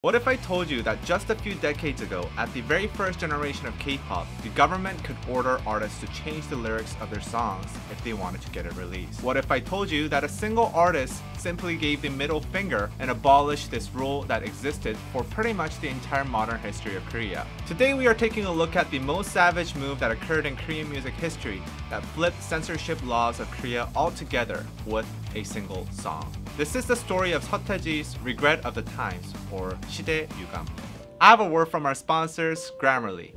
What if I told you that just a few decades ago, at the very first generation of K-pop, the government could order artists to change the lyrics of their songs if they wanted to get it released? What if I told you that a single artist simply gave the middle finger and abolished this rule that existed for pretty much the entire modern history of Korea? Today we are taking a look at the most savage move that occurred in Korean music history that flipped censorship laws of Korea altogether with a single song. This is the story of Seo Taiji's Regret of the Times, or 시대 유감. I have a word from our sponsors, Grammarly.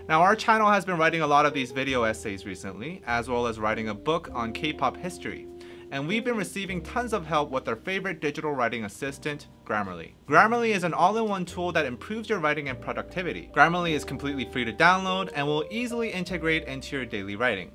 Now, our channel has been writing a lot of these video essays recently, as well as writing a book on K-pop history. And we've been receiving tons of help with our favorite digital writing assistant, Grammarly. Grammarly is an all-in-one tool that improves your writing and productivity. Grammarly is completely free to download and will easily integrate into your daily writing.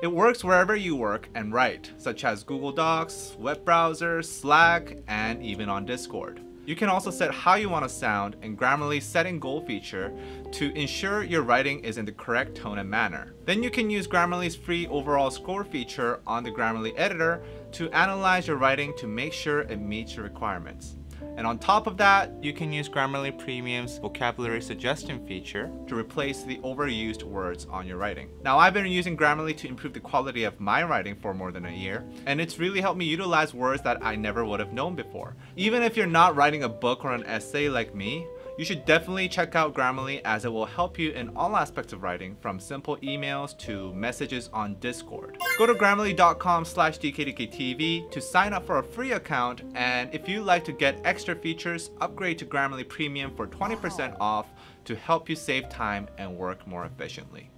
It works wherever you work and write, such as Google Docs, web browsers, Slack, and even on Discord. You can also set how you want to sound in Grammarly's setting goal feature to ensure your writing is in the correct tone and manner. Then you can use Grammarly's free overall score feature on the Grammarly editor to analyze your writing to make sure it meets your requirements. And on top of that, you can use Grammarly Premium's vocabulary suggestion feature to replace the overused words on your writing. Now, I've been using Grammarly to improve the quality of my writing for more than a year, and it's really helped me utilize words that I never would have known before. Even if you're not writing a book or an essay like me, you should definitely check out Grammarly, as it will help you in all aspects of writing, from simple emails to messages on Discord. Go to grammarly.com/DKDKTV to sign up for a free account, and if you'd like to get extra features, upgrade to Grammarly Premium for 20% off to help you save time and work more efficiently.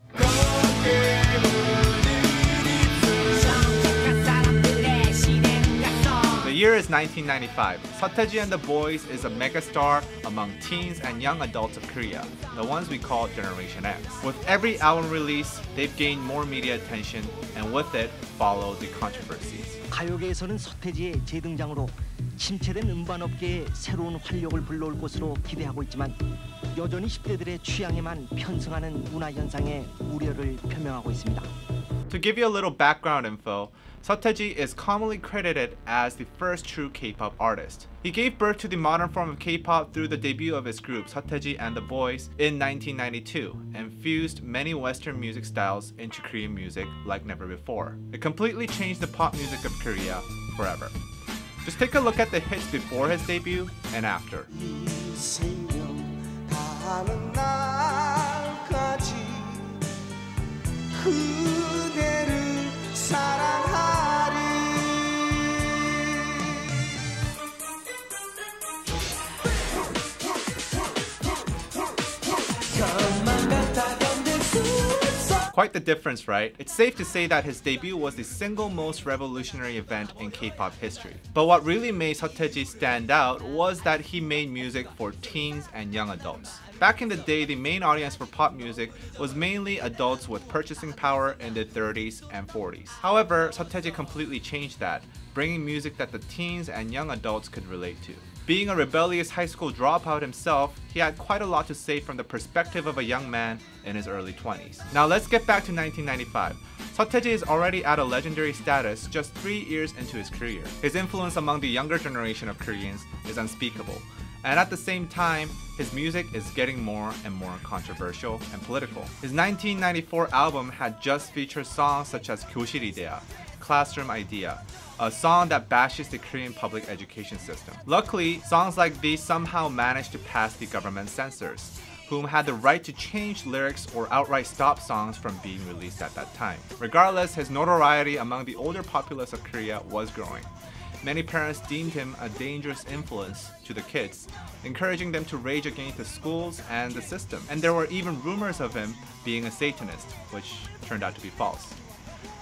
The year is 1995. Seo Taiji and the Boys is a megastar among teens and young adults of Korea, the ones we call Generation X. With every album release, they've gained more media attention, and with it follow the controversies. 가요계에서는 서태지의 재등장으로 침체된 음반업계에 새로운 활력을 불러올 것으로 기대하고 있지만 여전히 10대들의 취향에만 편승하는 문화 현상에 우려를 표명하고 있습니다. To give you a little background info, Seo Taiji is commonly credited as the first true K-pop artist. He gave birth to the modern form of K-pop through the debut of his group Seo Taiji and the Boys in 1992 and fused many Western music styles into Korean music like never before. It completely changed the pop music of Korea forever. Just take a look at the hits before his debut and after. Quite the difference, right? It's safe to say that his debut was the single most revolutionary event in K-pop history. But what really made Seo Taiji stand out was that he made music for teens and young adults. Back in the day, the main audience for pop music was mainly adults with purchasing power in their 30s and 40s. However, Seo Taiji completely changed that, bringing music that the teens and young adults could relate to. Being a rebellious high school dropout himself, he had quite a lot to say from the perspective of a young man in his early 20s. Now let's get back to 1995. Seo Taiji is already at a legendary status just 3 years into his career. His influence among the younger generation of Koreans is unspeakable. And at the same time, his music is getting more and more controversial and political. His 1994 album had just featured songs such as 교실 이데아, Classroom Idea, a song that bashes the Korean public education system. Luckily, songs like these somehow managed to pass the government censors, whom had the right to change lyrics or outright stop songs from being released at that time. Regardless, his notoriety among the older populace of Korea was growing. Many parents deemed him a dangerous influence to the kids, encouraging them to rage against the schools and the system. And there were even rumors of him being a Satanist, which turned out to be false.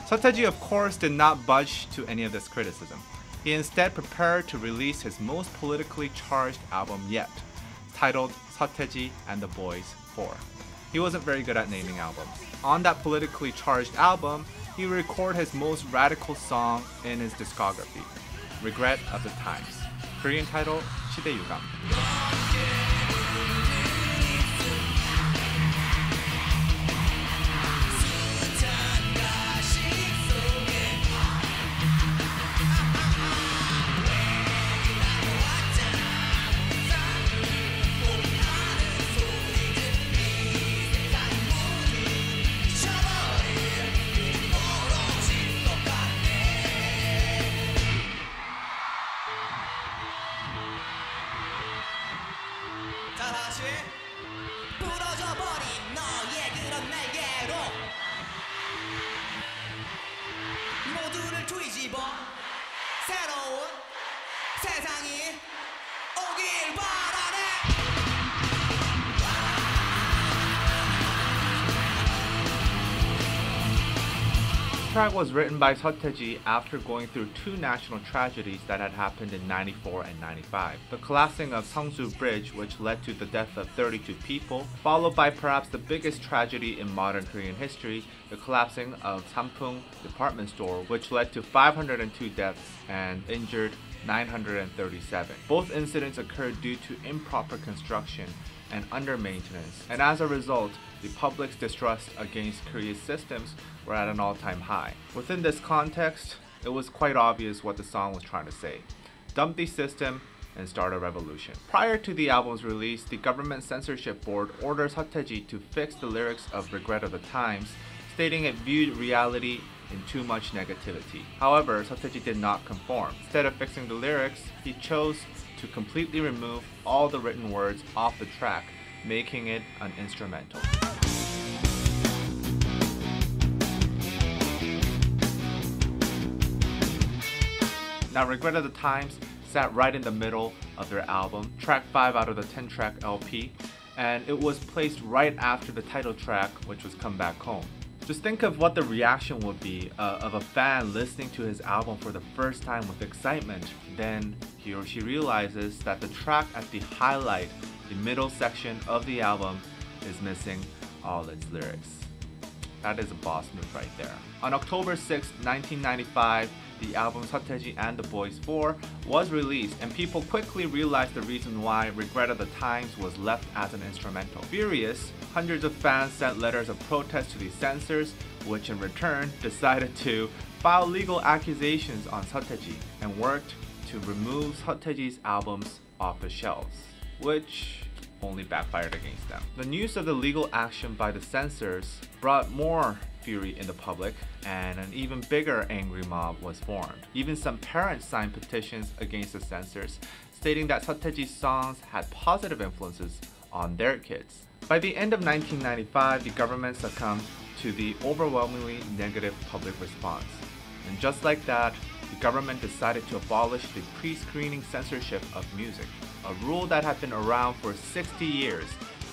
Seo Taiji, of course, did not budge to any of this criticism. He instead prepared to release his most politically charged album yet, titled Seo Taiji and the Boys 4. He wasn't very good at naming albums. On that politically charged album, he recorded his most radical song in his discography, Regret of the Times. Korean title, 시대 유감. 다시 부러져 버린 너의 그런 날개로 모두를 뒤집어 새로운 세상이 오길 바라네. The track was written by Seo Taiji after going through two national tragedies that had happened in 94 and 95. The collapsing of Seongsu Bridge, which led to the death of 32 people, followed by perhaps the biggest tragedy in modern Korean history, the collapsing of Sampoong department store, which led to 502 deaths and injured 937. Both incidents occurred due to improper construction and under maintenance, and as a result, the public's distrust against Korea's systems were at an all-time high. Within this context, it was quite obvious what the song was trying to say. Dump the system and start a revolution. Prior to the album's release, the government censorship board ordered Seo Taiji to fix the lyrics of Regret of the Times, stating it viewed reality in too much negativity. However, Seo Taiji did not conform. Instead of fixing the lyrics, he chose to completely remove all the written words off the track, making it an instrumental. Now, Regret of the Times sat right in the middle of their album, track 5 out of the 10-track LP, and it was placed right after the title track, which was Come Back Home. Just think of what the reaction would be of a fan listening to his album for the first time with excitement. Then he or she realizes that the track at the highlight, the middle section of the album, is missing all its lyrics. That is a boss move right there. On October 6, 1995, the album Seo Taiji and the Boys 4 was released, and people quickly realized the reason why Regret of the Times was left as an instrumental. Furious, hundreds of fans sent letters of protest to the censors, which in return decided to file legal accusations on Seo Taiji and worked to remove Seo Taiji's albums off the shelves, which only backfired against them. The news of the legal action by the censors brought more fury in the public, and an even bigger angry mob was formed. Even some parents signed petitions against the censors, stating that Seo Taiji's songs had positive influences on their kids. By the end of 1995, the government succumbed to the overwhelmingly negative public response. And just like that, the government decided to abolish the pre-screening censorship of music, a rule that had been around for 60 years,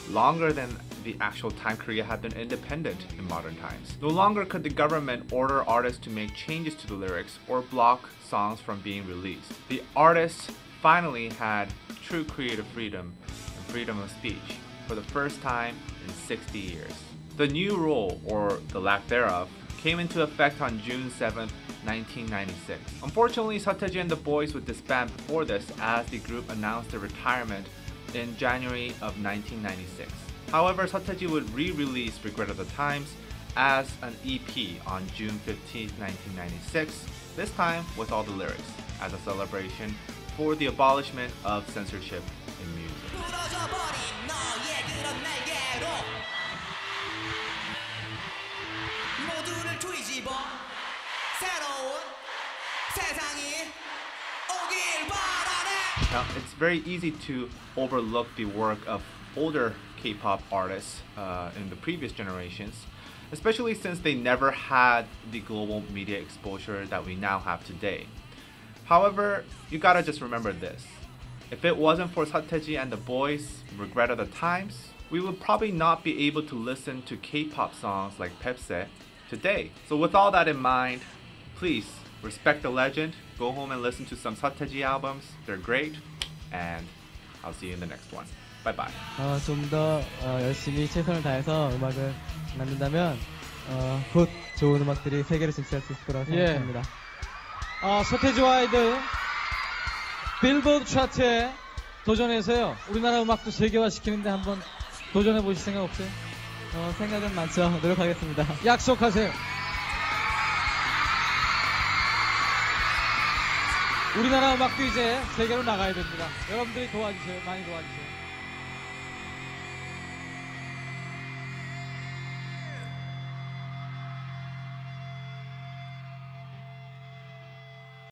longer than the actual time Korea had been independent in modern times. No longer could the government order artists to make changes to the lyrics or block songs from being released. The artists finally had true creative freedom and freedom of speech for the first time in 60 years. The new rule, or the lack thereof, came into effect on June 7th, 1996. Unfortunately, Seo Taiji and the Boys would disband before this, as the group announced their retirement in January of 1996. However, Seo Taiji would re-release Regret of the Times as an EP on June 15, 1996, this time with all the lyrics, as a celebration for the abolishment of censorship in music. Now, it's very easy to overlook the work of older K-pop artists in the previous generations, especially since they never had the global media exposure that we now have today. However, you gotta just remember this. If it wasn't for Seo Taiji and the Boys, Regret of the Times, we would probably not be able to listen to K-pop songs like paved today. So with all that in mind, please respect the legend, go home and listen to some Seo Taiji albums. They're great, and I'll see you in the next one. Bye bye. 좀 더 열심히 최선을 다해서 음악을 만든다면 곧 좋은 음악들이 세계를 진출할 수 있을 거라고 생각합니다. 서태지와 아이들 빌보드 차트에 도전해서요. 우리나라 음악도 세계화시키는데 한번 도전해 보실 생각 없어요? 생각은 많죠. 노력하겠습니다. 약속하세요. 우리나라 음악도 이제 세계로 나가야 됩니다. 여러분들이 도와주세요. 많이 도와주세요.